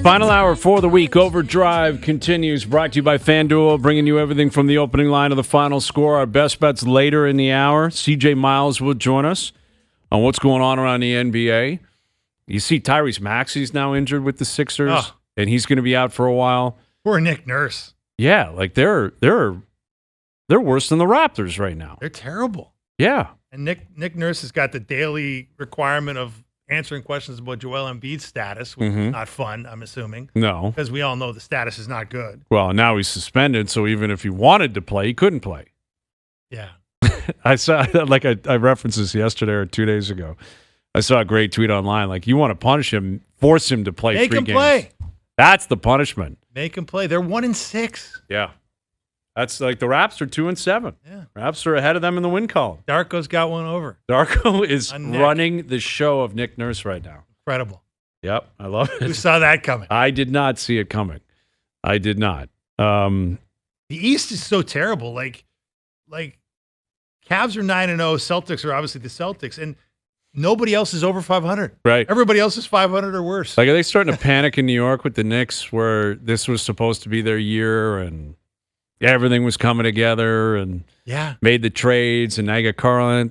Final hour for the week. Overdrive continues. Brought to you by FanDuel, bringing you everything from the opening line to the final score. Our best bets later in the hour. C.J. Miles will join us on what's going on around the NBA. You see Tyrese Maxey's now injured with the Sixers, and he's going to be out for a while. Poor Nick Nurse. Yeah, like they're worse than the Raptors right now. They're terrible. Yeah. And Nick Nurse has got the daily requirement of answering questions about Joel Embiid's status, which is not fun, I'm assuming. No. Because we all know the status is not good. Well, now he's suspended, so even if he wanted to play, he couldn't play. Yeah. I saw, like I referenced this yesterday or 2 days ago. I saw a great tweet online. Like, you want to punish him, force him to play 3 games. Make him play. That's the punishment. Make him play. They're 1-6. Yeah. That's like the Raps are 2-7. Yeah. Raps are ahead of them in the win column. Darko's got one over. Darko is running the show of Nick Nurse right now. Incredible. Yep. I love it. Who saw that coming? I did not see it coming. I did not. The East is so terrible. Like Cavs are 9-0. Celtics are obviously the Celtics. And nobody else is over 500. Right. Everybody else is 500 or worse. Like, are they starting to panic in New York with the Knicks where this was supposed to be their year and everything was coming together and made the trades, and now you got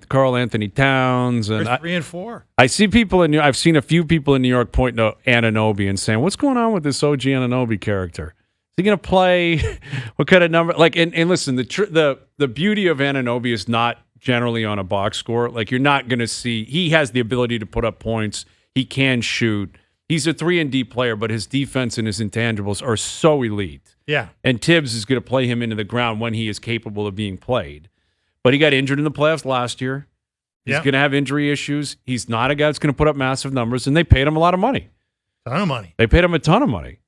Karl Anthony Towns, and 3 and 4. I've seen a few people in New York pointing to Anunoby and saying, "What's going on with this OG Anunoby character? Is he going to play? What kind of number?" Like, and listen, the beauty of Anunoby is not generally on a box score. Like, you're not going to see. He has the ability to put up points. He can shoot. He's a 3-and-D player, but his defense and his intangibles are so elite. Yeah. And Tibbs is going to play him into the ground when he is capable of being played. But he got injured in the playoffs last year. He's going to have injury issues. He's not a guy that's going to put up massive numbers, and they paid him a lot of money. Ton of money. They paid him a ton of money.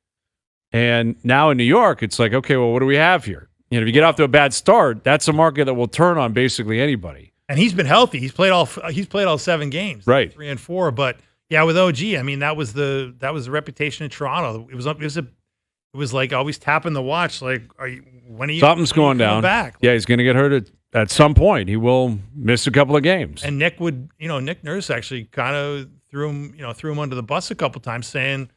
And now in New York, it's like, okay, well, what do we have here? You know, if you get off to a bad start, that's a market that will turn on basically anybody. And he's been healthy. He's played all 7 games. Right. 3 and 4, but yeah, with OG, I mean, that was the reputation in Toronto. It was like always tapping the watch. Like, something's going down? Back? Yeah, he's going to get hurt at some point. He will miss a couple of games. And Nick Nurse actually kind of threw him under the bus a couple times, saying,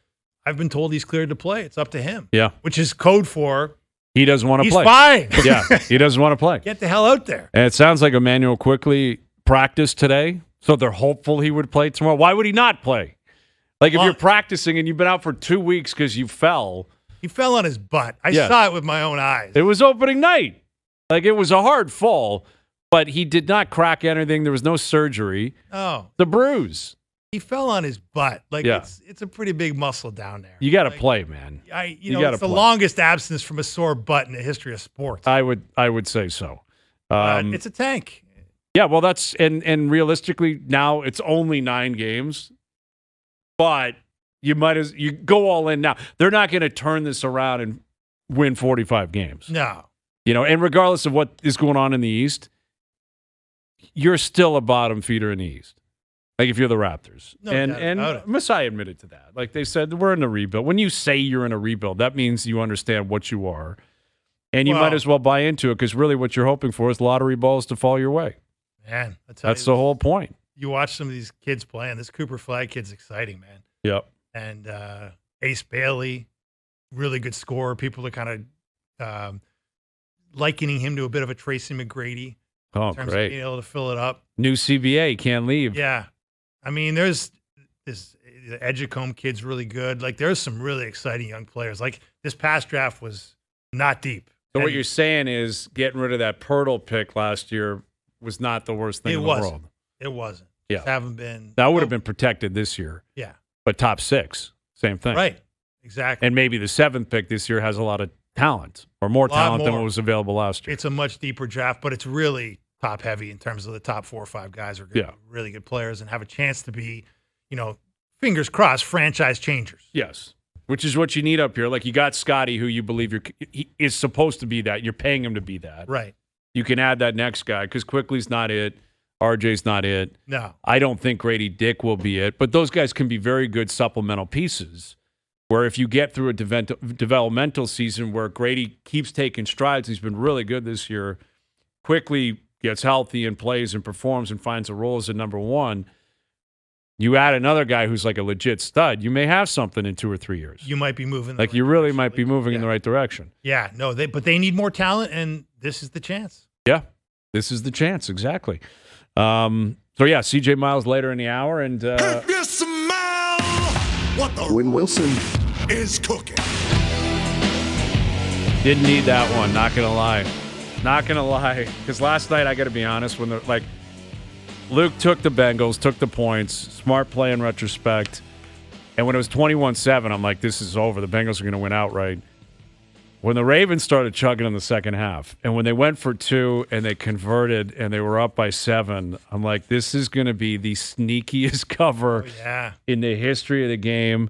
"I've been told he's cleared to play. It's up to him." Yeah, which is code for he doesn't want to play. He's fine. Yeah, he doesn't want to play. Get the hell out there. And it sounds like Emmanuel quickly practiced today, so they're hopeful he would play tomorrow. Why would he not play? Like, if you're practicing and you've been out for 2 weeks because you fell. He fell on his butt. I saw it with my own eyes. It was opening night. Like, it was a hard fall, but he did not crack anything. There was no surgery. Oh. The bruise. He fell on his butt. Like, it's a pretty big muscle down there. You got to play, man. It's the longest absence from a sore butt in the history of sports. I would say so. It's a tank. Yeah, well, that's and realistically now it's only 9 games, but you go all in now. They're not going to turn this around and win 45 games. No. And regardless of what is going on in the East, you're still a bottom feeder in the East. Like, if you're the Raptors. No, and Masai admitted to that. Like, they said, we're in a rebuild. When you say you're in a rebuild, that means you understand what you are. And you might as well buy into it, because really what you're hoping for is lottery balls to fall your way. Man, that's the whole point. You watch some of these kids playing. This Cooper Flagg kid's exciting, man. Yep. And Ace Bailey, really good scorer. People are kind of likening him to a bit of a Tracy McGrady. Oh, in terms great. of being able to fill it up. New CBA, can't leave. Yeah. I mean, there's this the Edgecombe kid's really good. Like, there's some really exciting young players. Like, this past draft was not deep. So what you're saying is getting rid of that Pirtle pick last year was not the worst thing in the world. It wasn't. Yeah. Just haven't been. That would have been protected this year. Yeah. But top 6, same thing. Right. Exactly. And maybe the 7th pick this year has a lot of talent, or more talent than what was available last year. It's a much deeper draft, but it's really top heavy in terms of the top 4 or 5 guys are good, really good players and have a chance to be, fingers crossed, franchise changers. Yes. Which is what you need up here. Like, you got Scotty, who you believe he is supposed to be that. You're paying him to be that. Right. You can add that next guy, because Quickly's not it. RJ's not it. No. I don't think Gradey Dick will be it. But those guys can be very good supplemental pieces, where if you get through a developmental season where Gradey keeps taking strides, he's been really good this year, Quickly gets healthy and plays and performs and finds a role as a number 1, You add another guy who's like a legit stud, you may have something in 2 or 3 years. You might be moving. Like you really might be moving in the right direction. Yeah, no, but they need more talent, and this is the chance. Yeah, this is the chance, exactly. So yeah, C.J. Miles later in the hour, and If you smell what the Wilson is cooking. didn't need that one. Not gonna lie, because last night I got to be honest, when Luke took the Bengals, took the points, smart play in retrospect, and when it was 21-7, I'm like, this is over. The Bengals are going to win outright. When the Ravens started chugging in the second half, and when they went for 2 and they converted and they were up by 7, I'm like, this is going to be the sneakiest cover in the history of the game.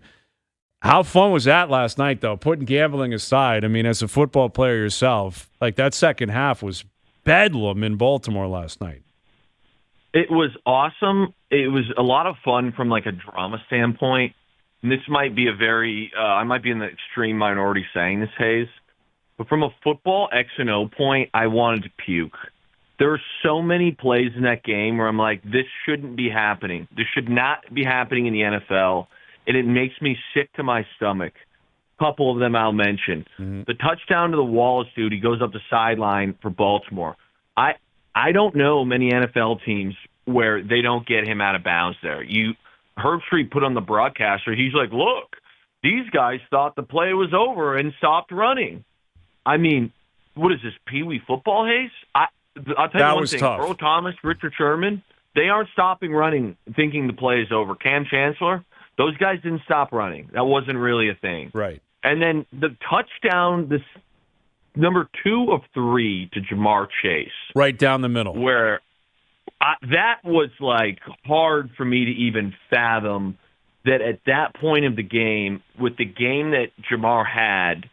How fun was that last night, though? Putting gambling aside, I mean, as a football player yourself, like that second half was bedlam in Baltimore last night. It was awesome. It was a lot of fun from like a drama standpoint. And this might be I might be in the extreme minority saying this, Hayes, but from a football X and O point, I wanted to puke. There were so many plays in that game where I'm like, this shouldn't be happening. This should not be happening in the NFL, and it makes me sick to my stomach. A couple of them I'll mention. Mm-hmm. The touchdown to the Wallace dude, he goes up the sideline for Baltimore. I don't know many NFL teams where they don't get him out of bounds there. Herb Street put on the broadcaster, he's like, look, these guys thought the play was over and stopped running. I mean, what is this, Pee Wee football, Hayes? I'll tell you one thing. Tough. Earl Thomas, Richard Sherman, they aren't stopping running thinking the play is over. Cam Chancellor, those guys didn't stop running. That wasn't really a thing. Right. And then the touchdown, this number 2 of 3 to Jamar Chase. Right down the middle. Where that was like hard for me to even fathom that at that point of the game, with the game that Jamar had,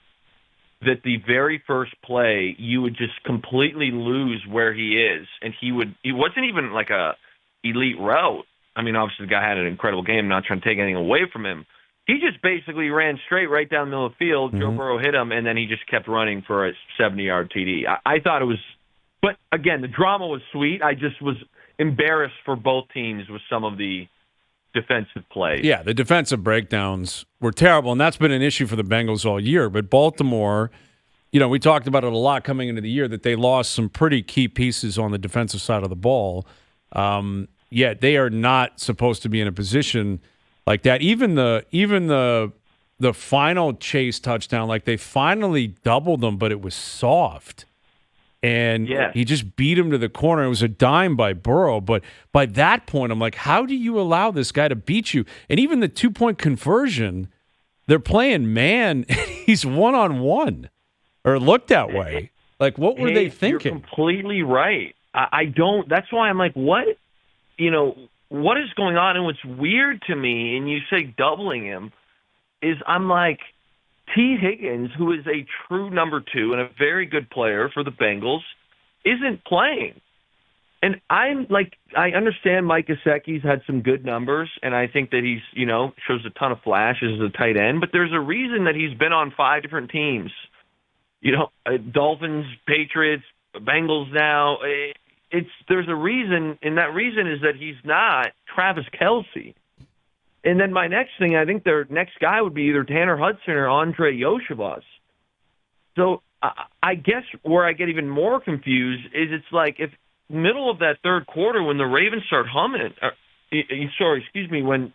that the very first play you would just completely lose where he is, and he wasn't even like a elite route. I mean, obviously the guy had an incredible game. I'm not trying to take anything away from him. He just basically ran straight right down the middle of the field. Mm-hmm. Joe Burrow hit him, and then he just kept running for a 70-yard TD. I thought it was – but, again, the drama was sweet. I just was embarrassed for both teams with some of the defensive plays. Yeah, the defensive breakdowns were terrible, and that's been an issue for the Bengals all year. But Baltimore, we talked about it a lot coming into the year, that they lost some pretty key pieces on the defensive side of the ball. Yet they are not supposed to be in a position – like that. Even the final Chase touchdown, like they finally doubled them, but it was soft. And he just beat him to the corner. It was a dime by Burrow. But by that point, I'm like, how do you allow this guy to beat you? And even the 2-point conversion, they're playing man, and he's one-on-one. Or looked that way. Like, what were they thinking? You're completely right. I don't – that's why I'm like, what? What is going on? And what's weird to me, and you say doubling him, is I'm like, T. Higgins, who is a true number 2 and a very good player for the Bengals, isn't playing. And I'm like, I understand Mike Gesicki's had some good numbers, and I think that he's, shows a ton of flashes as a tight end, but there's a reason that he's been on 5 different teams. Dolphins, Patriots, Bengals now. There's a reason, and that reason is that he's not Travis Kelce. And then my next thing, I think their next guy would be either Tanner Hudson or Andre Yoshivas. So I guess where I get even more confused is it's like if middle of that third quarter when the Ravens start humming, when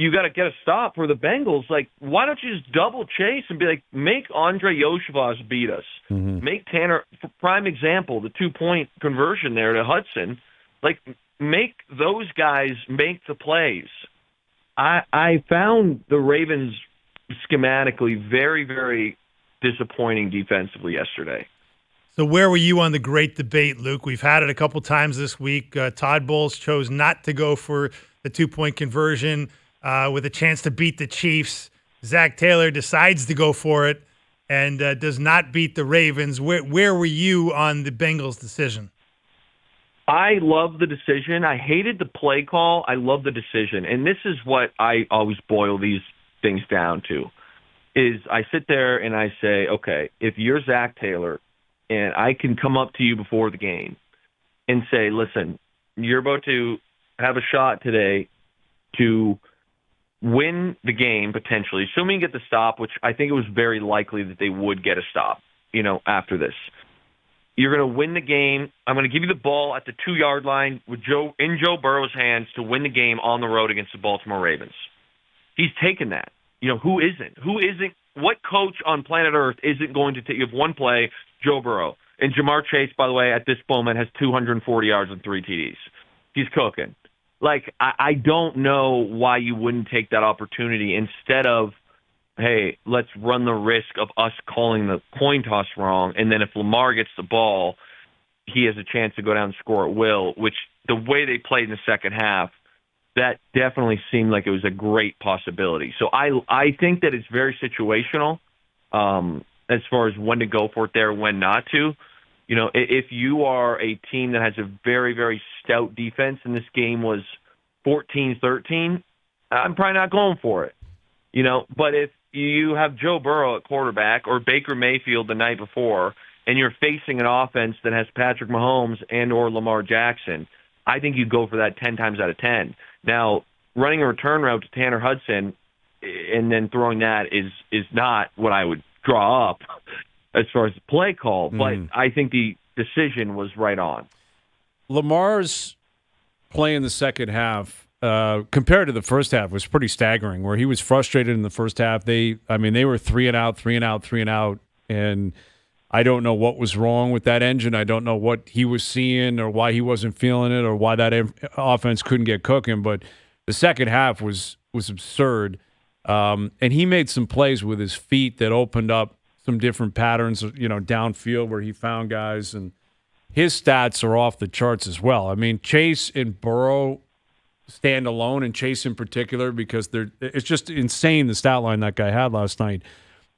you got to get a stop for the Bengals, like, why don't you just double chase and be like, make Andre Yoshivas beat us. Mm-hmm. Make Tanner, for prime example, the 2-point conversion there to Hudson, like, make those guys make the plays. I found the Ravens schematically very, very disappointing defensively yesterday. So where were you on the great debate, Luke? We've had it a couple times this week. Todd Bowles chose not to go for the 2-point conversion with a chance to beat the Chiefs. Zach Taylor decides to go for it and does not beat the Ravens. Where were you on the Bengals' decision? I love the decision. I hated the play call. I love the decision. And this is what I always boil these things down to, is I sit there and I say, okay, if you're Zach Taylor and I can come up to you before the game and say, listen, you're about to have a shot today to win the game potentially, assuming you get the stop, which I think it was very likely that they would get a stop, after this. You're going to win the game. I'm going to give you the ball at the 2-yard line with Joe Burrow's hands to win the game on the road against the Baltimore Ravens. He's taken that. Who isn't? What coach on planet Earth isn't going to take? You have one play, Joe Burrow. And Jamar Chase, by the way, at this moment has 240 yards and 3 TDs. He's cooking. I don't know why you wouldn't take that opportunity instead of, hey, let's run the risk of us calling the coin toss wrong, and then if Lamar gets the ball, he has a chance to go down and score at will, which the way they played in the second half, that definitely seemed like it was a great possibility. So I think that it's very situational as far as when to go for it there, when not to. If you are a team that has a very, very stout defense and this game was 14-13, I'm probably not going for it. But if you have Joe Burrow at quarterback or Baker Mayfield the night before, and you're facing an offense that has Patrick Mahomes and or Lamar Jackson, I think you go for that 10 times out of 10. Now, running a return route to Tanner Hudson and then throwing that is not what I would draw up as far as the play call, but I think the decision was right on. Lamar's play in the second half compared to the first half was pretty staggering, where he was frustrated in the first half. They were 3 and out, and I don't know what was wrong with that engine. I don't know what he was seeing or why he wasn't feeling it or why that offense couldn't get cooking, but the second half was absurd. And he made some plays with his feet that opened up some different patterns, downfield where he found guys, and his stats are off the charts as well. I mean, Chase and Burrow stand alone, and Chase in particular, because it's just insane the stat line that guy had last night.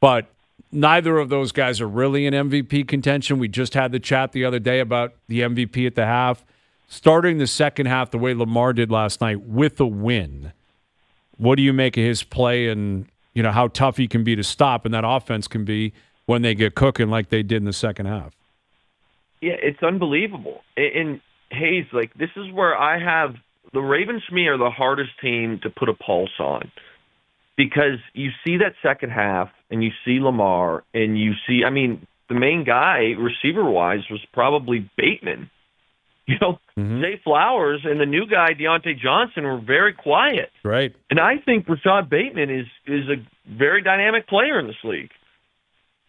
But neither of those guys are really in MVP contention. We just had the chat the other day about the MVP at the half. Starting the second half the way Lamar did last night with a win, what do you make of his play and how tough he can be to stop, and that offense can be when they get cooking like they did in the second half? Yeah, it's unbelievable. And Hayes, this is where I have the Ravens to me are the hardest team to put a pulse on, because you see that second half and you see Lamar and you see, the main guy receiver-wise was probably Bateman. Zay Flowers and the new guy, Deontay Johnson, were very quiet. Right. And I think Rashad Bateman is a very dynamic player in this league.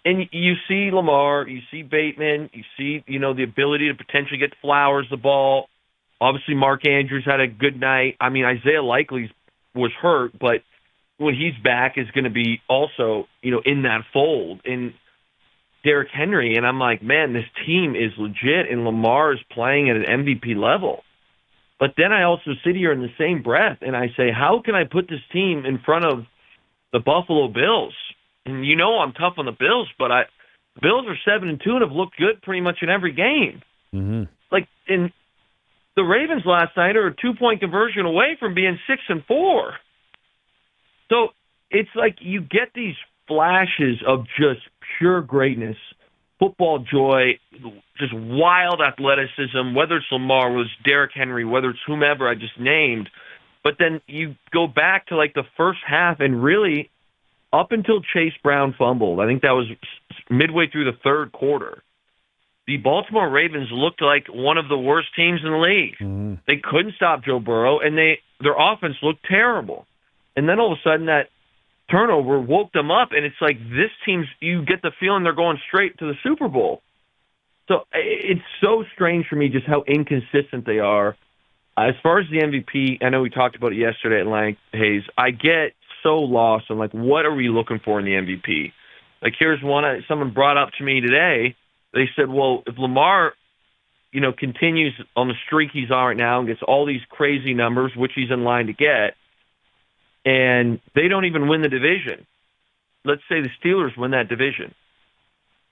And you see Lamar, you see Bateman, you see, the ability to potentially get Flowers the ball. Obviously, Mark Andrews had a good night. Isaiah Likely was hurt, but when he's back is going to be also, in that fold. And Derrick Henry, and I'm like, man, this team is legit, and Lamar is playing at an MVP level. But then I also sit here in the same breath, and I say, how can I put this team in front of the Buffalo Bills? And I'm tough on the Bills, but the Bills are 7-2 and have looked good pretty much in every game. Mm-hmm. In the Ravens last night are a 2-point conversion away from being 6-4. So it's like you get these flashes of just pure greatness, football joy, just wild athleticism, whether it's Lamar, whether it's Derrick Henry, whether it's whomever I just named. But then you go back to the first half and really up until Chase Brown fumbled, I think that was midway through the third quarter, the Baltimore Ravens looked like one of the worst teams in the league. Mm-hmm. They couldn't stop Joe Burrow, and their offense looked terrible. And then all of a sudden that turnover woke them up, and it's like this team's, you get the feeling they're going straight to the Super Bowl. So it's so strange for me just how inconsistent they are. As far as the MVP, I know we talked about it yesterday at length, Hayes. I get so lost on, what are we looking for in the MVP? Here's one someone brought up to me today. They said, well, if Lamar, continues on the streak he's on right now and gets all these crazy numbers, which he's in line to get, and they don't even win the division. Let's say the Steelers win that division,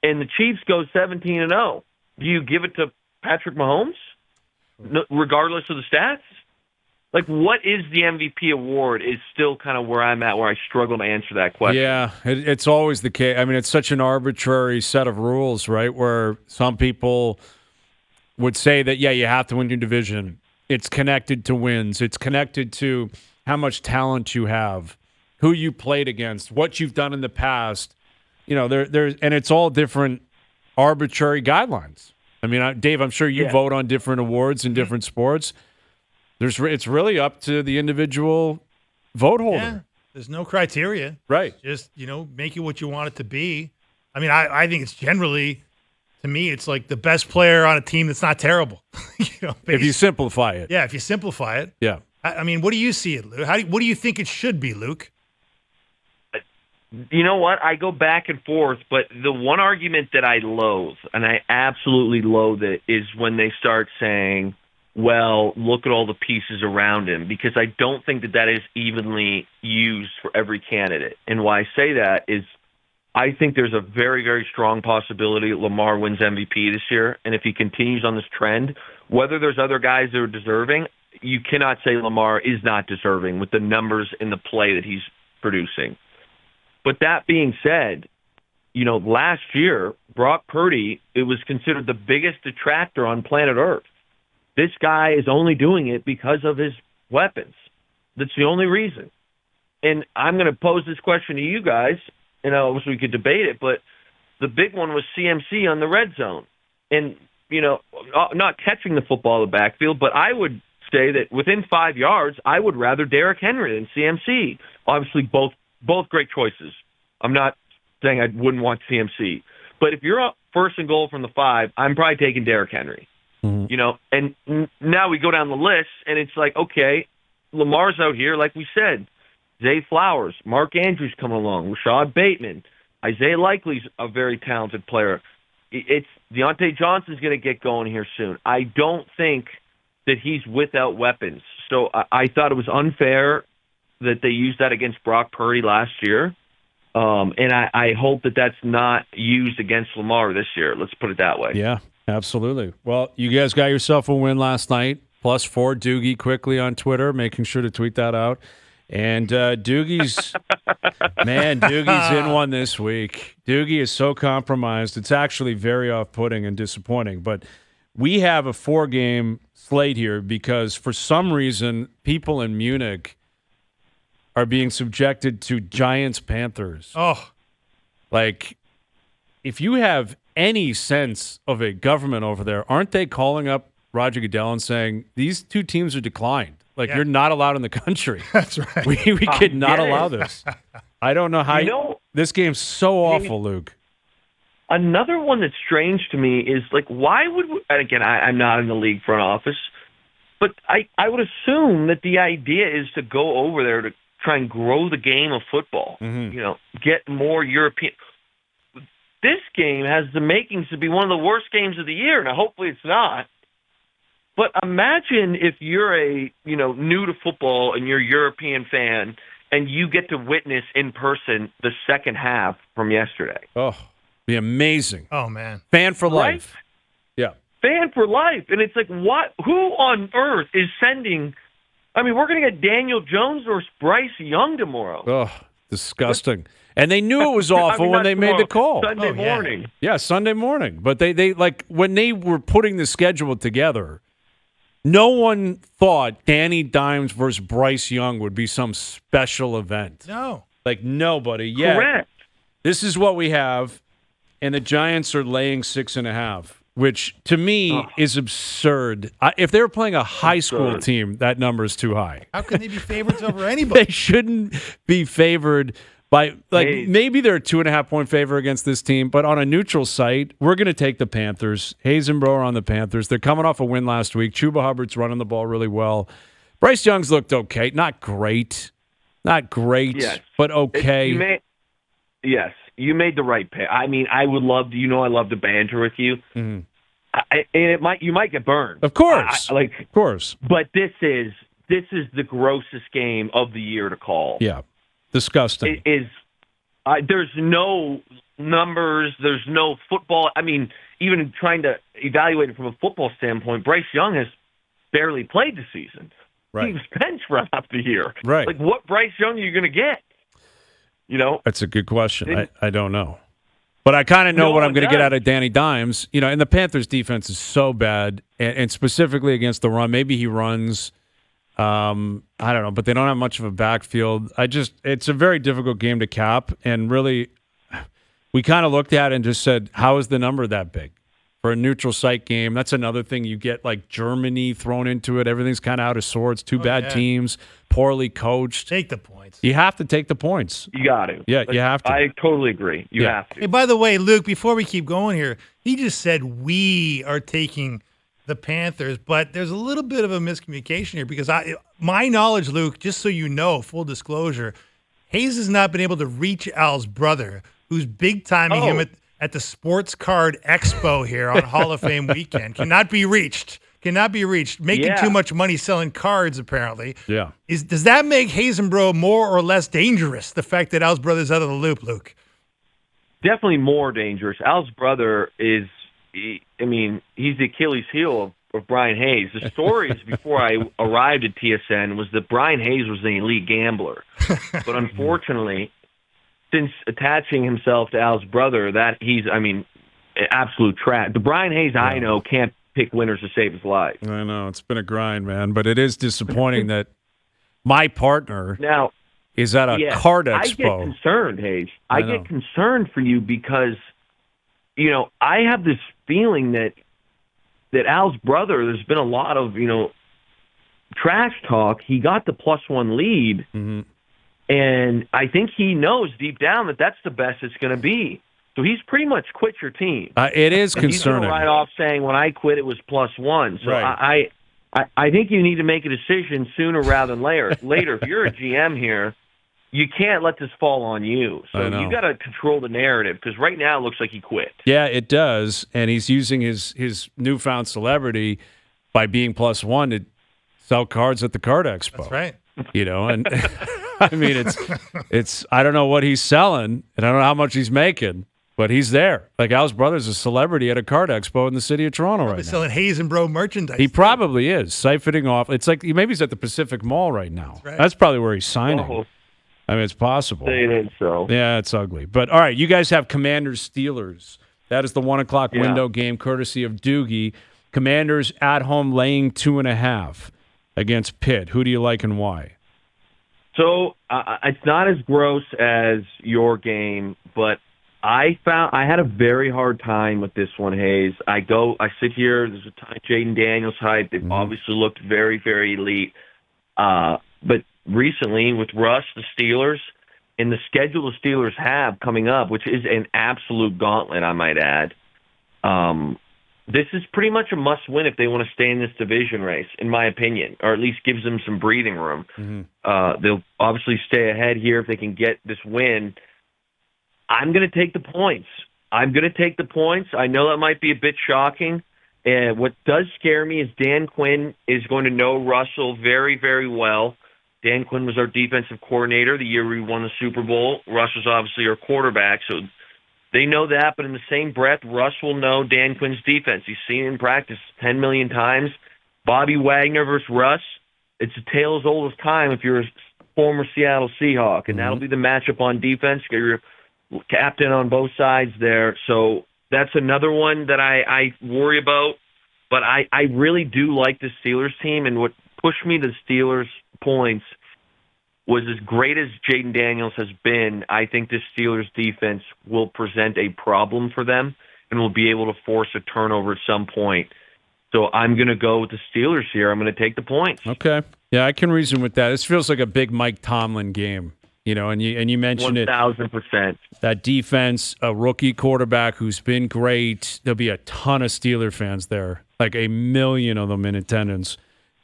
and the Chiefs go 17-0. Do you give it to Patrick Mahomes, regardless of the stats? What is the MVP award is still kind of where I'm at, where I struggle to answer that question. Yeah, it's always the case. It's such an arbitrary set of rules, right, where some people would say that, yeah, you have to win your division. It's connected to wins. It's connected to how much talent you have, who you played against, what you've done in the past. There's and it's all different arbitrary guidelines. I mean, Dave, I'm sure you vote on different awards in different sports. It's really up to the individual vote holder. Yeah, there's no criteria. Right. Just, make it what you want it to be. I mean, I think it's generally, to me, it's like the best player on a team that's not terrible. If you simplify it. Yeah, if you simplify it. Yeah. I mean, what do you see it, Luke? What do you think it should be, Luke? You know what? I go back and forth, but the one argument that I loathe, and I absolutely loathe it, is when they start saying, well, look at all the pieces around him, because I don't think that is evenly used for every candidate. And why I say that is I think there's a very, very strong possibility Lamar wins MVP this year, and if he continues on this trend, whether there's other guys that are deserving, you cannot say Lamar is not deserving with the numbers and the play that he's producing. But that being said, last year, Brock Purdy, it was considered the biggest detractor on planet Earth. This guy is only doing it because of his weapons. That's the only reason. And I'm going to pose this question to you guys, and I wish we could debate it, but the big one was CMC on the red zone. And, not catching the football in the backfield, but I would say that within 5 yards, I would rather Derrick Henry than CMC. Obviously, both great choices. I'm not saying I wouldn't want CMC. But if you're up first and goal from the 5, I'm probably taking Derrick Henry. Mm-hmm. And now we go down the list, and it's like, okay, Lamar's out here, like we said. Zay Flowers, Mark Andrews coming along, Rashad Bateman, Isaiah Likely's a very talented player. It's Deontay Johnson's going to get going here soon. I don't think that he's without weapons. So I thought it was unfair that they used that against Brock Purdy last year. And I hope that that's not used against Lamar this year. Let's put it that way. Yeah, absolutely. Well, you guys got yourself a win last night. +4 Doogie quickly on Twitter, making sure to tweet that out. And Doogie's in one this week. Doogie is so compromised. It's actually very off-putting and disappointing. But we have a 4-game slate here because for some reason people in Munich are being subjected to Giants-Panthers. Oh. Like, if you have any sense of a government over there, aren't they calling up Roger Goodell and saying, these two teams are declined? Like, you're not allowed in the country. That's right. We could not allow this. I don't know how this game's so awful, Luke. Another one that's strange to me is, like, why would we, and again, I'm not in the league front office, but I would assume that the idea is to go over there to try and grow the game of football, get more European. This game has the makings to be one of the worst games of the year. Now, hopefully it's not. But imagine if you're a, new to football and you're a European fan and you get to witness in person the second half from yesterday. Oh, be amazing. Oh, man. Fan for life. Yeah. Fan for life. And it's like, what? Who on earth is sending? I mean, we're going to get Daniel Jones or Bryce Young tomorrow. Oh, disgusting. And they knew it was awful when they made the call. Sunday morning. Yeah, Sunday morning. But they like when they were putting the schedule together, no one thought Danny Dimes versus Bryce Young would be some special event. No. Like nobody. Yeah. Correct. This is what we have, and the Giants are laying 6.5, which to me is absurd. If they were playing a high school team, that number is too high. How can they be favorites over anybody? They shouldn't be favored by, maybe they're a 2.5-point favor against this team, but on a neutral site, we're going to take the Panthers. Hayes and Bro are on the Panthers. They're coming off a win last week. Chuba Hubbard's running the ball really well. Bryce Young's looked okay. Not great, yes. But okay. Yes, you made the right pick. I mean, I would love to, I love to banter with you. Mm-hmm. And you might get burned. Of course. Of course. But this is the grossest game of the year to call. Yeah. Disgusting. There's no numbers. There's no football. I mean, even trying to evaluate it from a football standpoint, Bryce Young has barely played the season. Right. He was benched for half the year. Right. Like, what Bryce Young are you going to get? That's a good question. I don't know. But I kind of know what I'm going to get out of Danny Dimes. And the Panthers' defense is so bad, and specifically against the run. Maybe he runs I don't know, but they don't have much of a backfield. It's a very difficult game to cap, and really, we kind of looked at it and just said, how is the number that big? For a neutral site game, that's another thing. You get like Germany thrown into it. Everything's kind of out of sorts. Two bad teams, poorly coached. Take the points. You have to take the points. You got to. Yeah, you have to. I totally agree. You have to. Hey, by the way, Luke, before we keep going here, he just said we are taking the Panthers, but there's a little bit of a miscommunication here because my knowledge, Luke, just so you know, full disclosure, Hayes has not been able to reach Al's brother, who's big timing him at the Sports Card Expo here on Hall of Fame weekend. Cannot be reached. Making too much money selling cards, apparently. Yeah. Does that make Hazenbro more or less dangerous, the fact that Al's brother's out of the loop, Luke? Definitely more dangerous. Al's brother is, he's the Achilles heel of Brian Hayes. The stories before I arrived at TSN was that Brian Hayes was an elite gambler. But unfortunately, since attaching himself to Al's brother, that he's, absolute trash. The Brian Hayes I know can't pick winners to save his life. I know. It's been a grind, man. But it is disappointing that my partner now is at a card expo. I get concerned, Hayes. I get concerned for you because, I have this feeling that Al's brother, there's been a lot of, trash talk. He got the +1 lead. Mm-hmm. And I think he knows deep down that that's the best it's going to be. So he's pretty much quit your team. It is and he's concerning. He's going to write off saying, when I quit, it was +1. So right. I think you need to make a decision sooner rather than later. If you're a GM here, you can't let this fall on you. So you got to control the narrative because right now it looks like he quit. Yeah, it does. And he's using his newfound celebrity by being +1 to sell cards at the card expo. That's right. And it's I don't know what he's selling and I don't know how much he's making, but he's there. Like Al's brother's a celebrity at a card expo in the city of Toronto right now. Selling Hazenbro merchandise. He probably is siphoning off. It's like maybe he's at the Pacific Mall right now. That's probably where he's signing. It's possible. They think so. Yeah, it's ugly. But all right, you guys have Commanders Steelers. That is the 1:00 window game, courtesy of Doogie. Commanders at home laying 2.5 against Pitt. Who do you like and why? So it's not as gross as your game, but I had a very hard time with this one, Hayes. I sit here. There's a ton of Jaden Daniels hype. They've obviously looked very, very elite. But recently with Russ, the Steelers, and the schedule the Steelers have coming up, which is an absolute gauntlet, I might add. This is pretty much a must-win if they want to stay in this division race, in my opinion, or at least gives them some breathing room. Mm-hmm. They'll obviously stay ahead here if they can get this win. I'm going to take the points. I know that might be a bit shocking. And what does scare me is Dan Quinn is going to know Russell very, very well. Dan Quinn was our defensive coordinator the year we won the Super Bowl. Russ was obviously our quarterback, so they know that, but in the same breath, Russ will know Dan Quinn's defense. He's seen it in practice 10 million times. Bobby Wagner versus Russ, it's a tale as old as time if you're a former Seattle Seahawk, and that'll be the matchup on defense. Get your captain on both sides there. So that's another one that I worry about, but I really do like the Steelers team, and what pushed me to the Steelers points was as great as Jaden Daniels has been, I think this Steelers defense will present a problem for them and will be able to force a turnover at some point. So I'm going to go with the Steelers here. I'm going to take the points. Okay. Yeah, I can reason with that. This feels like a big Mike Tomlin game, and you mentioned 1,000%. That defense, a rookie quarterback who's been great. There'll be a ton of Steeler fans there, like 1 million of them in attendance.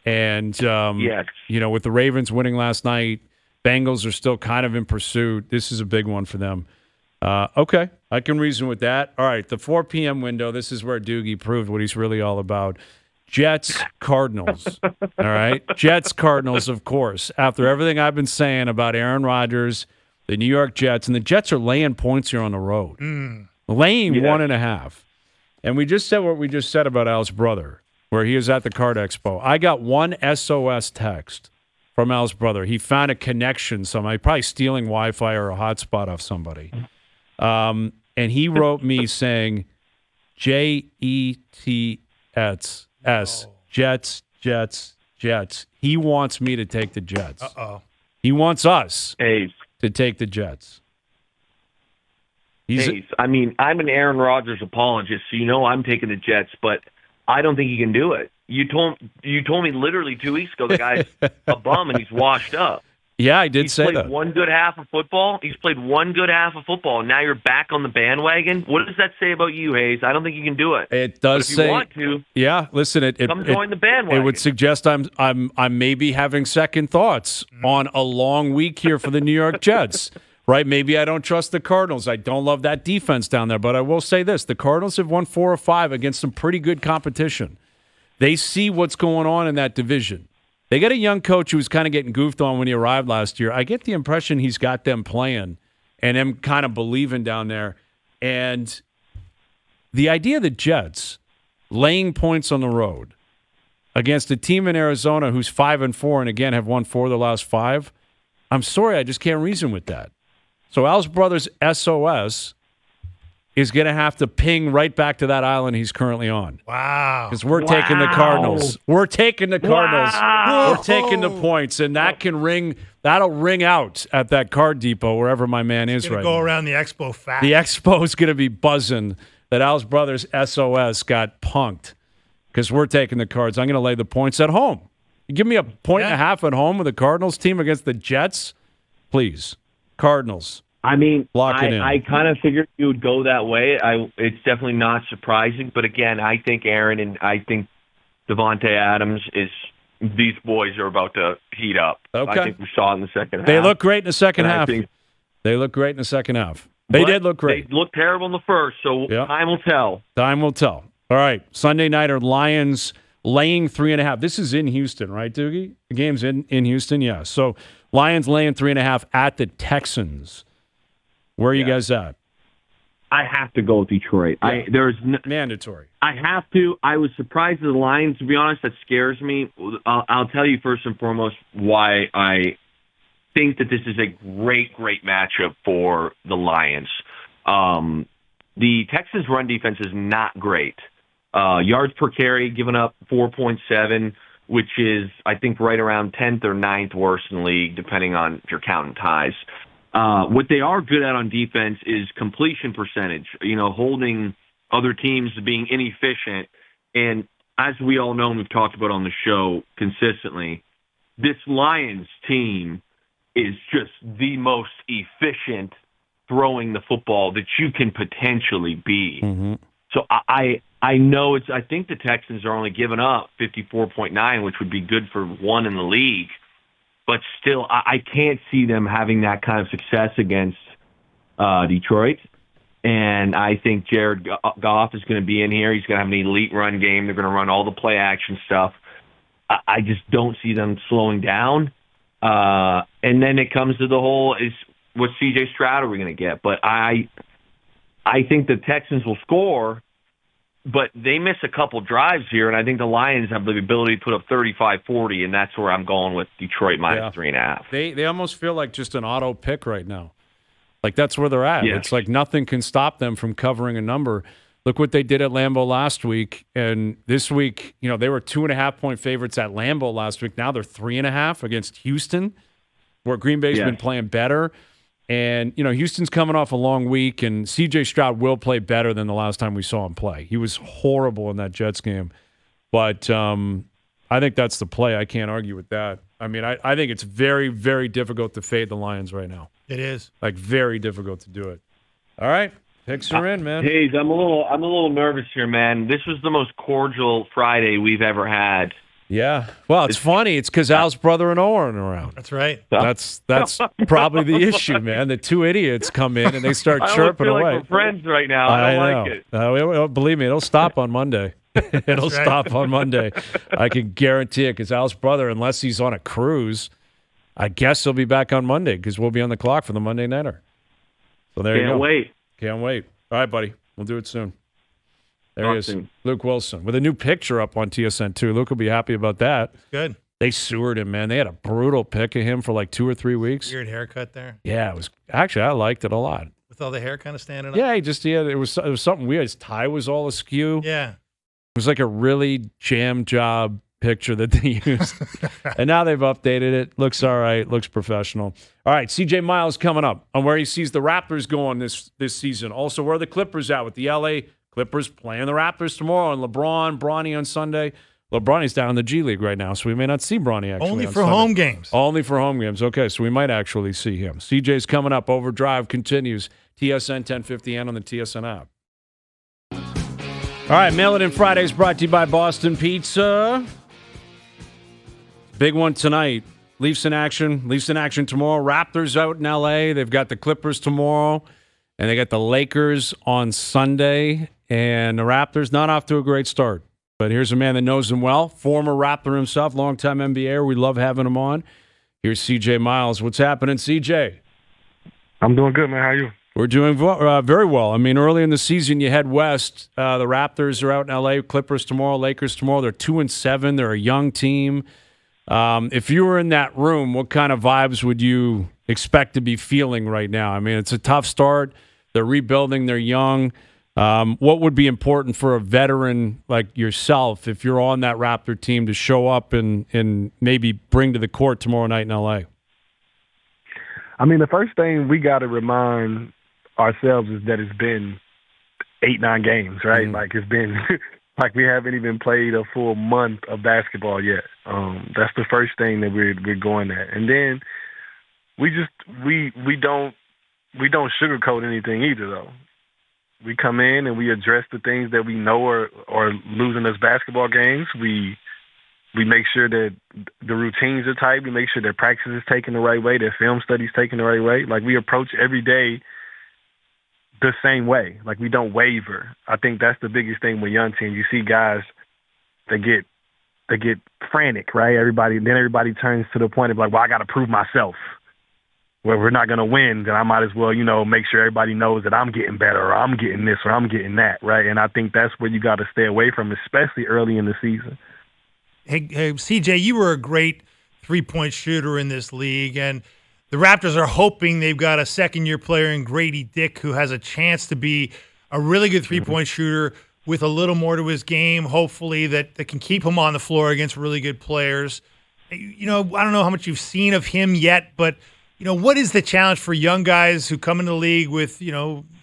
And, with the Ravens winning last night, Bengals are still kind of in pursuit. This is a big one for them. Okay, I can reason with that. All right, the 4 p.m. window, this is where Doogie proved what he's really all about. Jets, Cardinals. All right, Jets, Cardinals, of course. After everything I've been saying about Aaron Rodgers, the New York Jets, and the Jets are laying points here on the road. Laying 1.5. And we just said what we just said about Al's brother, where he was at the Card Expo. I got one SOS text from Al's brother. He found a connection somewhere, probably stealing Wi-Fi or a hotspot off somebody. And he wrote me saying, JETS, Jets, Jets. He wants me to take the Jets. Uh-oh. He wants us Hayes. to take the Jets. Hayes. I mean, I'm an Aaron Rodgers apologist, so you know I'm taking the Jets, but I don't think he can do it. You told me literally 2 weeks ago the guy's a bum and he's washed up. Yeah, I did say that. He's played one good half of football. And now you're back on the bandwagon. What does that say about you, Hayes? I don't think you can do it. It does if say. You want to? Yeah, listen. Come join the bandwagon. It would suggest I'm maybe having second thoughts on a long week here for the New York Jets. Right? Maybe I don't trust the Cardinals. I don't love that defense down there. But I will say this: the Cardinals have won 4 or 5 against some pretty good competition. They see what's going on in that division. They got a young coach who was kind of getting goofed on when he arrived last year. I get the impression he's got them playing and them kind of believing down there. And the idea of the Jets laying points on the road against a team in Arizona who's 5-4 and again have won 4 of the last 5, I'm sorry, I just can't reason with that. So Al's Brothers SOS is going to have to ping right back to that island he's currently on. Wow. Because we're taking the Cardinals. We're taking the Cardinals. We're taking the points, and that'll ring out at that Card Depot, wherever my man is right now. Go around the Expo fast. The Expo is going to be buzzing that Al's Brothers SOS got punked because we're taking the Cards. I'm going to lay the points at home. You give me a point and a half at home with the Cardinals team against the Jets? Please. Cardinals. I mean, Lock it in. I kind of figured you would go that way. It's definitely not surprising. But again, I think Aaron and I think Devontae Adams these boys are about to heat up. Okay. I think we saw it in the second half. They look great in the second And half. They look great in the second half. They did look great. They looked terrible in the first, so time will tell. Time will tell. All right. Sunday nighter, Lions laying 3.5. This is in Houston, right, Doogie? The game's in Houston, yeah. So Lions laying 3.5 at the Texans. Where are you guys at? I have to go with Detroit. Yeah. Mandatory. I have to. I was surprised at the Lions, to be honest. That scares me. I'll tell you first and foremost why I think that this is a great, great matchup for the Lions. The Texans' run defense is not great. Yards per carry, giving up 4.7, which is, I think, right around 10th or 9th worst in the league, depending on if you're counting ties. What they are good at on defense is completion percentage, holding other teams to being inefficient. And as we all know, and we've talked about on the show consistently, this Lions team is just the most efficient throwing the football that you can potentially be. Mm-hmm. So I know I think the Texans are only giving up 54.9, which would be good for one in the league. But still, I can't see them having that kind of success against Detroit. And I think Jared Goff is going to be in here. He's going to have an elite run game. They're going to run all the play action stuff. I just don't see them slowing down. And then it comes to the whole, what C.J. Stroud are we going to get? But I think the Texans will score, but they miss a couple drives here, and I think the Lions have the ability to put up 35-40, and that's where I'm going with Detroit minus 3.5. They almost feel like just an auto pick right now. Like that's where they're at. Yes. It's like nothing can stop them from covering a number. Look what they did at Lambeau last week, and this week, they were 2.5-point favorites at Lambeau last week. Now they're 3.5 against Houston, where Green Bay's been playing better. And, Houston's coming off a long week, and C.J. Stroud will play better than the last time we saw him play. He was horrible in that Jets game. But I think that's the play. I can't argue with that. I mean, I think it's very, very difficult to fade the Lions right now. It is. Like, very difficult to do it. All right. Picks are in, man. Hayes, I'm a little nervous here, man. This was the most cordial Friday we've ever had. Yeah. Well, it's funny. It's because Al's brother and O aren't around. That's right. That's probably the issue, man. The two idiots come in and they start chirping away. away. Like we're friends right now. I don't like it. Believe me, it'll stop on Monday. It'll stop on Monday. I can guarantee it because Al's brother, unless he's on a cruise, I guess he'll be back on Monday because we'll be on the clock for the Monday Nighter. So there you go. Can't wait. All right, buddy. We'll do it soon. There he is, Luke Willson, with a new picture up on TSN, too. Luke will be happy about that. Good. They sewered him, man. They had a brutal pic of him for like 2 or 3 weeks. Weird haircut there. Yeah, it was actually, I liked it a lot. With all the hair kind of standing up? Yeah, it was something weird. His tie was all askew. Yeah. It was like a really jam job picture that they used. And now they've updated it. Looks all right. Looks professional. All right, C.J. Miles coming up on where he sees the Raptors going this season. Also, where are the Clippers at with the L.A. Clippers playing the Raptors tomorrow, and LeBron, Bronny on Sunday. LeBronny's down in the G League right now, so we may not see Bronny actually. Only on for Sunday. home games. Only for home games. Okay, so we might actually see him. CJ's coming up. Overdrive continues. TSN 1050 and on the TSN app. All right, Mail It In Fridays brought to you by Boston Pizza. Big one tonight. Leafs in action. Leafs in action tomorrow. Raptors out in L.A. They've got the Clippers tomorrow, and they got the Lakers on Sunday. And the Raptors not off to a great start. But here's a man that knows them well, former Raptor himself, longtime NBAer. We love having him on. Here's C.J. Miles. What's happening, C.J.? I'm doing good, man. How are you? We're doing very well. I mean, early in the season, you head west. The Raptors are out in L.A., Clippers tomorrow, Lakers tomorrow. They're 2-7. They're a young team. If you were in that room, what kind of vibes would you expect to be feeling right now? I mean, it's a tough start. They're rebuilding. They're young. What would be important for a veteran like yourself if you're on that Raptor team to show up and maybe bring to the court tomorrow night in L.A.? I mean, the first thing we got to remind ourselves is that it's been 8-9 games, right? Like it's been like we haven't even played a full month of basketball yet. That's the first thing that we're going at, and then we don't sugarcoat anything either, though. We come in and we address the things that we know are losing us basketball games. We make sure that the routines are tight. We make sure that practice is taken the right way, that film study is taken the right way. Like we approach every day the same way. Like we don't waver. I think that's the biggest thing with young teams. You see guys that get frantic, right? Everybody turns to the point of like, well, I got to prove myself. Well, if we're not going to win, then I might as well, make sure everybody knows that I'm getting better or I'm getting this or I'm getting that, right? And I think that's where you got to stay away from, especially early in the season. Hey, CJ, you were a great three-point shooter in this league, and the Raptors are hoping they've got a second-year player in Gradey Dick who has a chance to be a really good three-point shooter with a little more to his game, hopefully, that can keep him on the floor against really good players. I don't know how much you've seen of him yet, but what is the challenge for young guys who come into the league with,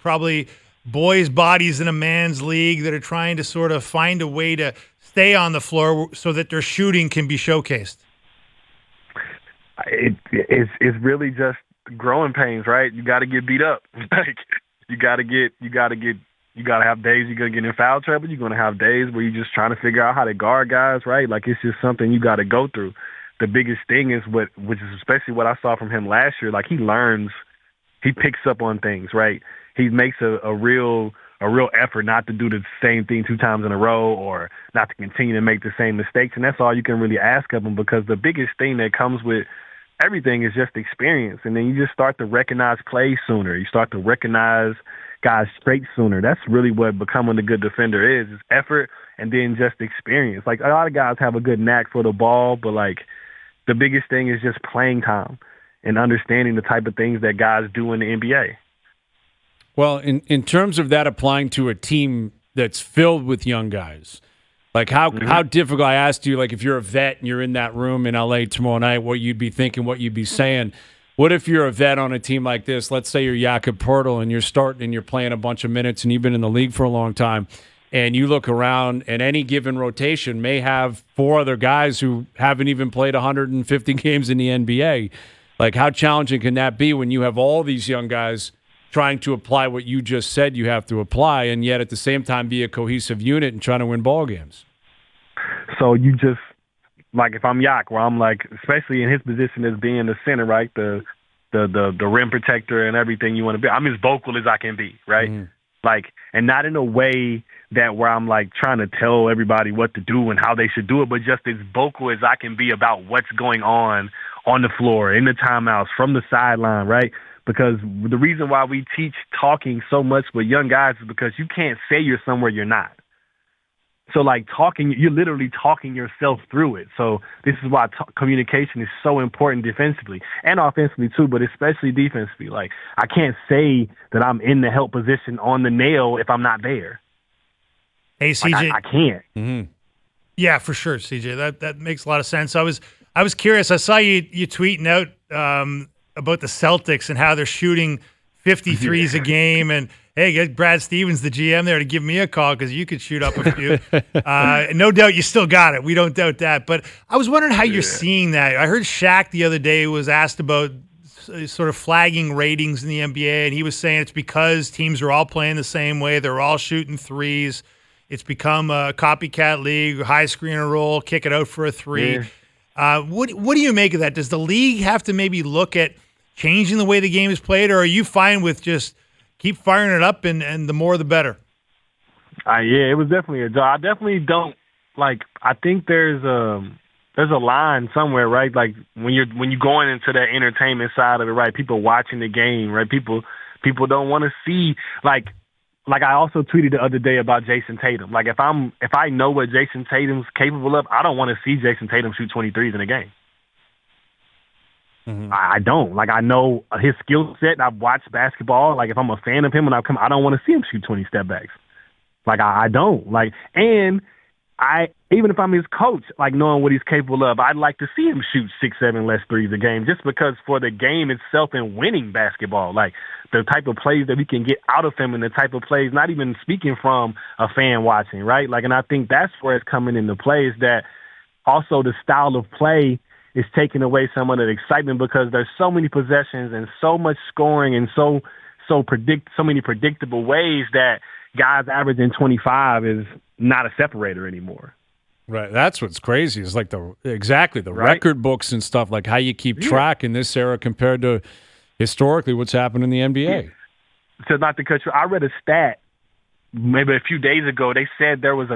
probably boys' bodies in a man's league that are trying to sort of find a way to stay on the floor so that their shooting can be showcased? It's really just growing pains, right? You got to get beat up. Like you got to have days you're going to get in foul trouble. You're going to have days where you're just trying to figure out how to guard guys, right? Like it's just something you got to go through. The biggest thing is which is especially what I saw from him last year. Like he picks up on things, right? He makes a real effort not to do the same thing 2 times in a row or not to continue to make the same mistakes. And that's all you can really ask of him, because the biggest thing that comes with everything is just experience. And then you just start to recognize plays sooner. You start to recognize guys straight sooner. That's really what becoming a good defender is effort and then just experience. Like a lot of guys have a good knack for the ball, but like the biggest thing is just playing time and understanding the type of things that guys do in the NBA. Well, in terms of that applying to a team that's filled with young guys, like how difficult, I asked you, like if you're a vet and you're in that room in L.A. tomorrow night, what you'd be thinking, what you'd be saying. What if you're a vet on a team like this? Let's say you're Jakob Poeltl and you're starting and you're playing a bunch of minutes and you've been in the league for a long time, and you look around and any given rotation may have 4 other guys who haven't even played 150 games in the NBA. Like how challenging can that be when you have all these young guys trying to apply what you just said you have to apply, and yet at the same time be a cohesive unit and trying to win ball games? So you just, like if I'm Yak, where I'm like, especially in his position as being the center, right, the rim protector and everything you want to be, I'm as vocal as I can be, right? Mm-hmm. Like, and not in a way that where I'm like trying to tell everybody what to do and how they should do it, but just as vocal as I can be about what's going on the floor, in the timeouts, from the sideline, right? Because the reason why we teach talking so much with young guys is because you can't say you're somewhere you're not. So, like, talking, you're literally talking yourself through it. So this is why communication is so important defensively and offensively, too, but especially defensively. Like, I can't say that I'm in the help position on the nail if I'm not there. Hey, CJ. Like, I can't. Mm-hmm. Yeah, for sure, CJ. That makes a lot of sense. I was curious. I saw you tweeting out about the Celtics and how they're shooting 53s a game. And hey, get Brad Stevens, the GM, there to give me a call because you could shoot up a few. No doubt you still got it. We don't doubt that. But I was wondering how you're seeing that. I heard Shaq the other day was asked about sort of flagging ratings in the NBA, and he was saying it's because teams are all playing the same way. They're all shooting threes. It's become a copycat league, high screen and roll, kick it out for a three. What do you make of that? Does the league have to maybe look at changing the way the game is played, or are you fine with just keep firing it up and the more the better? Yeah, it was definitely a job. I definitely don't I think there's a line somewhere, right? Like when you're going into that entertainment side of it, right? People watching the game, right? People don't want to see like I also tweeted the other day about Jason Tatum. Like if I know what Jason Tatum's capable of, I don't want to see Jason Tatum shoot 23s in a game. Mm-hmm. I don't. Like I know his skill set. I've watched basketball. Like if I'm a fan of him and I don't want to see him shoot 20 step backs. Like I don't. Like and even if I'm his coach, like knowing what he's capable of, I'd like to see him shoot 6, 7 less threes a game just because for the game itself and winning basketball, like the type of plays that we can get out of him and the type of plays, not even speaking from a fan watching, right? Like, and I think that's where it's coming into play is that also the style of play is taking away some of the excitement because there's so many possessions and so much scoring and so many predictable ways that guys averaging 25 is not a separator anymore. Right. That's what's crazy is like the record books and stuff, like how you keep track in this era compared to historically what's happened in the NBA. So not to cut you, I read a stat maybe a few days ago. They said there was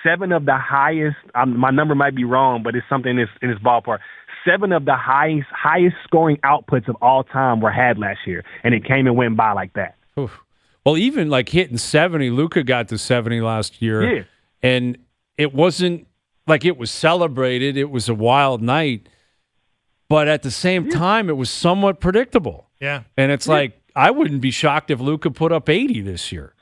7 of the highest, my number might be wrong, but it's something in this ballpark. 7 of the highest scoring outputs of all time were had last year, and it came and went by like that. Oof. Well, even like hitting 70, Luka got to 70 last year, and it wasn't like it was celebrated. It was a wild night, but at the same time, it was somewhat predictable. Yeah, and it's like I wouldn't be shocked if Luka put up 80 this year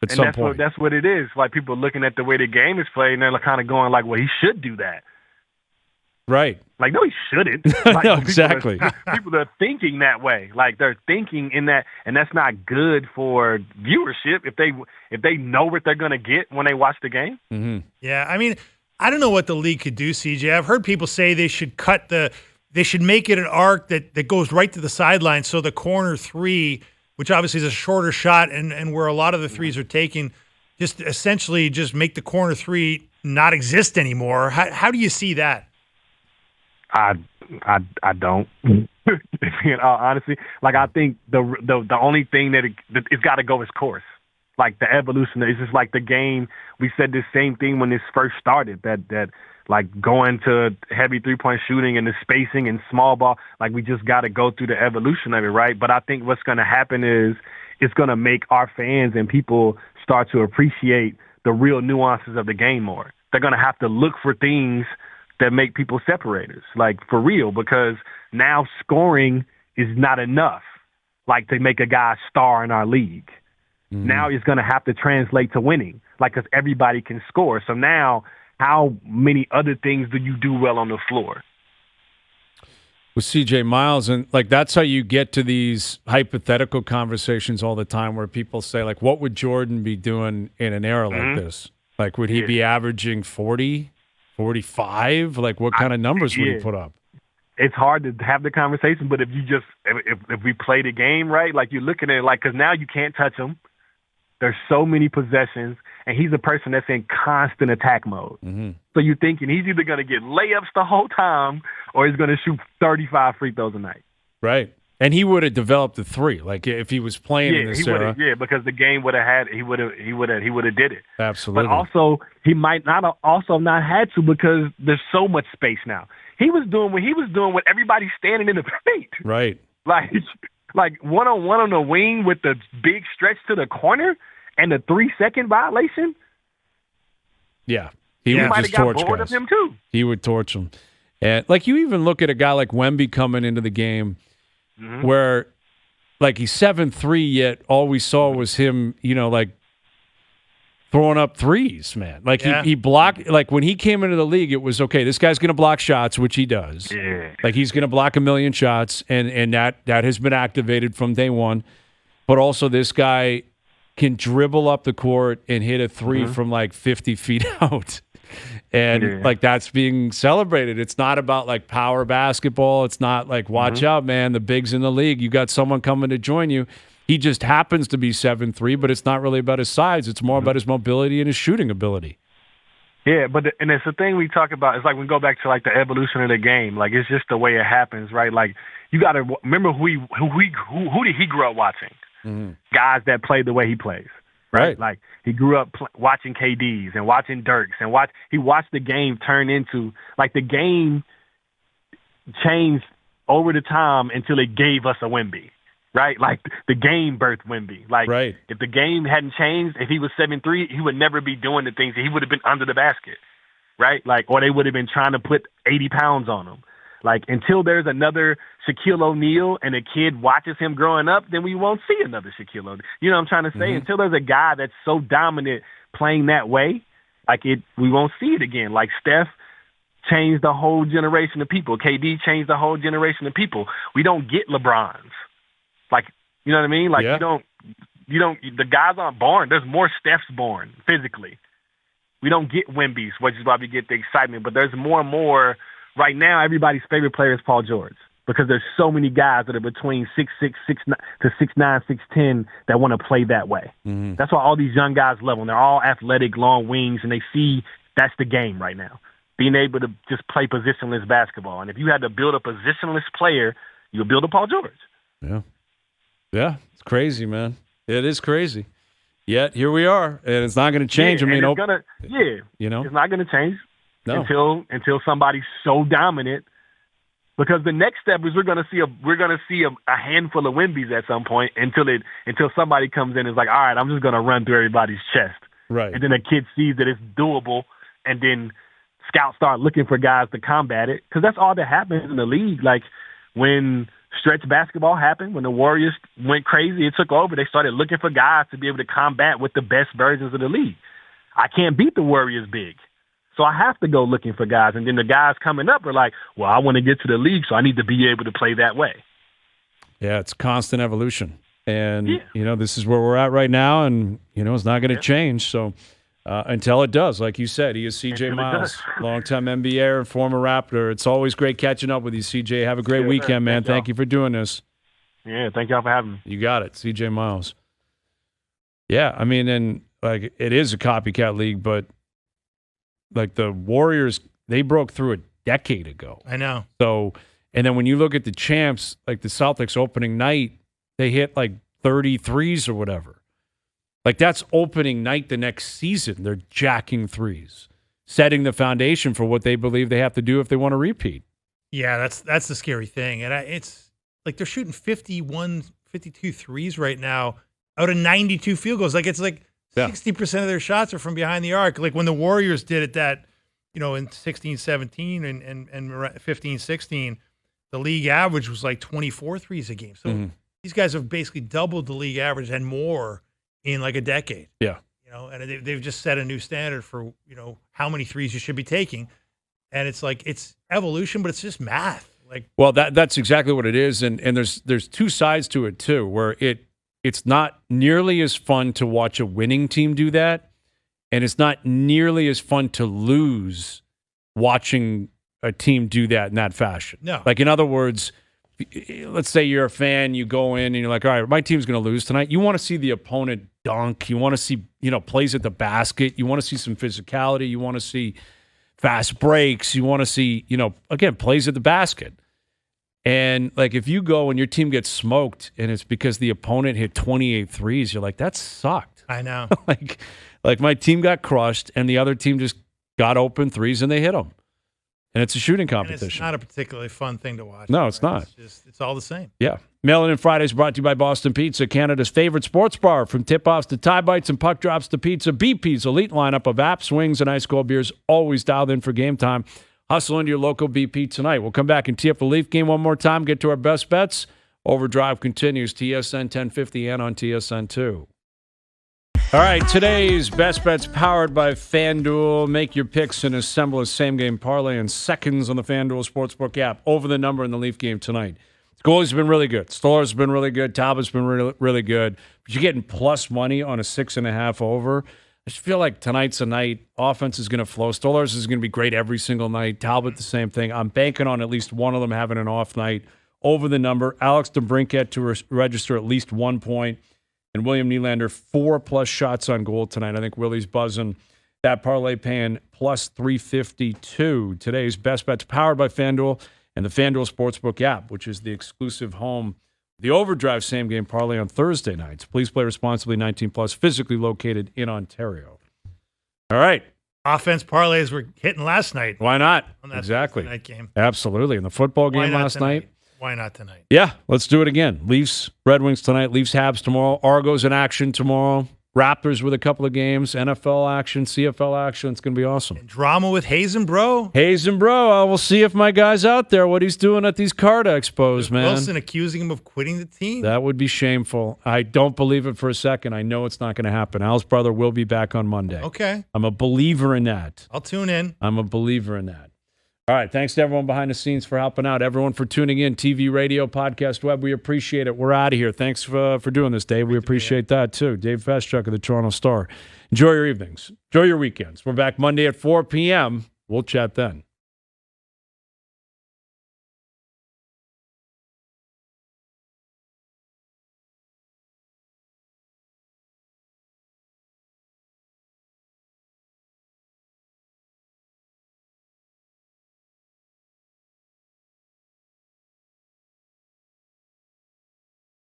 at some point. That's what it is. Like people looking at the way the game is played, and they're kind of going like, "Well, he should do that." Right. Like, no, he shouldn't. Like, no, exactly. People are thinking that way. Like, they're thinking in that, and that's not good for viewership if they know what they're going to get when they watch the game. Mm-hmm. Yeah, I mean, I don't know what the league could do, CJ. I've heard people say they should they should make it an arc that goes right to the sideline, so the corner three, which obviously is a shorter shot and where a lot of the threes are taken, just essentially just make the corner three not exist anymore. How do you see that? I don't. Honestly, like I think the only thing that it's got to go its course. Like the evolution, it's just like the game. We said the same thing when this first started. That like going to heavy 3-point shooting and the spacing and small ball. Like we just got to go through the evolution of it, right? But I think what's going to happen is it's going to make our fans and people start to appreciate the real nuances of the game more. They're going to have to look for things that make people separators, like for real, because now scoring is not enough, like to make a guy a star in our league. Mm-hmm. Now it's going to have to translate to winning, like because everybody can score. So now how many other things do you do well on the floor? With CJ Miles, and like that's how you get to these hypothetical conversations all the time where people say, like, what would Jordan be doing in an era like this? Like, would he be averaging 40? 45? Like, what kind of numbers would he put up? It's hard to have the conversation, but if we play the game right, like you're looking at it, like, because now you can't touch him. There's so many possessions, and he's a person that's in constant attack mode. Mm-hmm. So you're thinking he's either going to get layups the whole time or he's going to shoot 35 free throws a night. Right. And he would have developed the three, like if he was playing in this era. Yeah, because the game would have had he would have did it. Absolutely. But also he might not not had to because there's so much space now. He was doing what everybody's standing in the paint. Right. Like one-on-one on the wing with the big stretch to the corner and the 3-second violation. Yeah. He would just torch guys. Of him too. He would torch them. And like you even look at a guy like Wemby coming into the game. Mm-hmm. Where, like, he's 7'3", yet all we saw was him, like throwing up threes, man. Like he blocked. Like when he came into the league, it was okay. This guy's going to block shots, which he does. Yeah. Like he's going to block 1,000,000 shots, and that has been activated from day one. But also, this guy can dribble up the court and hit a three from like 50 feet out. And like that's being celebrated. It's not about like power basketball. It's not like watch out, man. The bigs in the league. You got someone coming to join you. He just happens to be 7'3", but it's not really about his size. It's more about his mobility and his shooting ability. Yeah, but and it's the thing we talk about. It's like we go back to like the evolution of the game. Like it's just the way it happens, right? Like you got to remember who did he grow up watching? Guys that played the way he plays. Right? Like he grew up watching KDs and watching Dirks and he watched the game turn into like the game changed over the time until it gave us a Wemby, right? Like the game birthed Wemby. Like if the game hadn't changed, if he was 7'3", he would never be doing the things. He would have been under the basket, right? Like or they would have been trying to put 80 pounds on him. Like until there's another Shaquille O'Neal and a kid watches him growing up, then we won't see another Shaquille O'Neal. You know what I'm trying to say? Until there's a guy that's so dominant playing that way, we won't see it again. Like Steph changed the whole generation of people. KD changed the whole generation of people. We don't get LeBrons. Like, you know what I mean? Like you don't, the guys aren't born. There's more Stephs born physically. We don't get Wemby's, which is why we get the excitement, but there's more and more. Right now, everybody's favorite player is Paul George because there's so many guys that are between 6'6", 6'9", to 6'9", 6'10", that want to play that way. That's why all these young guys love them. They're all athletic, long wings, and they see that's the game right now, being able to just play positionless basketball. And if you had to build a positionless player, you'll build a Paul George. Yeah, it's crazy, man. It is crazy. Yet here we are, and it's not going to change. Yeah, I mean, it's not going to change. No. Until somebody's so dominant, because the next step is we're gonna see a handful of Wembys at some point until somebody comes in and is like, all right, I'm just gonna run through everybody's chest, right? And then a kid sees that it's doable, and then scouts start looking for guys to combat it, because that's all that happens in the league. Like when stretch basketball happened, when the Warriors went crazy, it took over. They started looking for guys to be able to combat with the best versions of the league. I can't beat the Warriors big. So I have to go looking for guys. And then the guys coming up are like, well, I want to get to the league, so I need to be able to play that way. Yeah, it's constant evolution. And, this is where we're at right now, and, it's not going to change. So until it does, like you said, he is C.J. Miles, longtime NBA and former Raptor. It's always great catching up with you, C.J. Have a great weekend, man. Thank you for doing this. Yeah, thank y'all for having me. You got it, C.J. Miles. Yeah, I mean, and like it is a copycat league, but like the Warriors, they broke through a decade ago. I know. So, and then when you look at the champs, like the Celtics opening night, they hit like 33s or whatever. Like that's opening night the next season. They're jacking threes, setting the foundation for what they believe they have to do if they want to repeat. Yeah, that's the scary thing. And it's like they're shooting 51, 52 threes right now out of 92 field goals. Like it's like 60% of their shots are from behind the arc. Like when the Warriors did it that, in 16-17 and 15-16, the league average was like 24 threes a game. So these guys have basically doubled the league average and more in like a decade. Yeah. And they've just set a new standard for, how many threes you should be taking. And it's like, it's evolution, but it's just math. Like, well, that's exactly what it is. And there's two sides to it too, where it's not nearly as fun to watch a winning team do that, and it's not nearly as fun to lose watching a team do that in that fashion. No. Like, in other words, let's say you're a fan, you go in and you're like, all right, my team's going to lose tonight. You want to see the opponent dunk. You want to see, plays at the basket. You want to see some physicality. You want to see fast breaks. You want to see, again, plays at the basket. And, like, if you go and your team gets smoked and it's because the opponent hit 28 threes, you're like, that sucked. I know. like my team got crushed and the other team just got open threes and they hit them. And it's a shooting competition. And it's not a particularly fun thing to watch. No, it's not. It's all the same. Yeah. Mail-In Fridays brought to you by Boston Pizza, Canada's favorite sports bar. From tip-offs to tie bites and puck drops to pizza, BP's elite lineup of apps, wings, and ice cold beers always dialed in for game time. Hustle into your local BP tonight. We'll come back and tee up the Leaf game one more time, get to our best bets. Overdrive continues, TSN 1050 and on TSN 2. All right, today's Best Bets powered by FanDuel. Make your picks and assemble a same-game parlay in seconds on the FanDuel Sportsbook app. Over the number in the Leaf game tonight. Goalie's been really good. Stoller's been really good. Talbot's been really, really good. But you're getting plus money on a 6.5 over. I just feel like tonight's a night. Offense is going to flow. Stoller's is going to be great every single night. Talbot, the same thing. I'm banking on at least one of them having an off night. Over the number. Alex DeBrincat to register at least 1 point. And William Nylander, 4+ shots on goal tonight. I think Willie's buzzing. That parlay paying plus 352. Today's Best Bets powered by FanDuel and the FanDuel Sportsbook app, which is the exclusive home. The Overdrive same-game parlay on Thursday nights. Please play responsibly, 18+, physically located in Ontario. All right. Offense parlays were hitting last night. Why not? On that Exactly. Thursday night game. Absolutely. In the football Why game not last tonight? night. Why not tonight? Yeah, let's do it again. Leafs, Red Wings tonight. Leafs, Habs tomorrow. Argos in action tomorrow. Raptors with a couple of games. NFL action, CFL action. It's going to be awesome. And drama with Hazen, bro. Hazen, bro. We'll see if my guy's out there, what he's doing at these card expos, man. Wilson accusing him of quitting the team. That would be shameful. I don't believe it for a second. I know it's not going to happen. Al's brother will be back on Monday. Okay. I'm a believer in that. I'll tune in. I'm a believer in that. All right. Thanks to everyone behind the scenes for helping out. Everyone for tuning in. TV, radio, podcast, web. We appreciate it. We're out of here. Thanks for doing this, Dave. We appreciate that, too. Dave Feschuk of the Toronto Star. Enjoy your evenings. Enjoy your weekends. We're back Monday at 4 p.m. We'll chat then.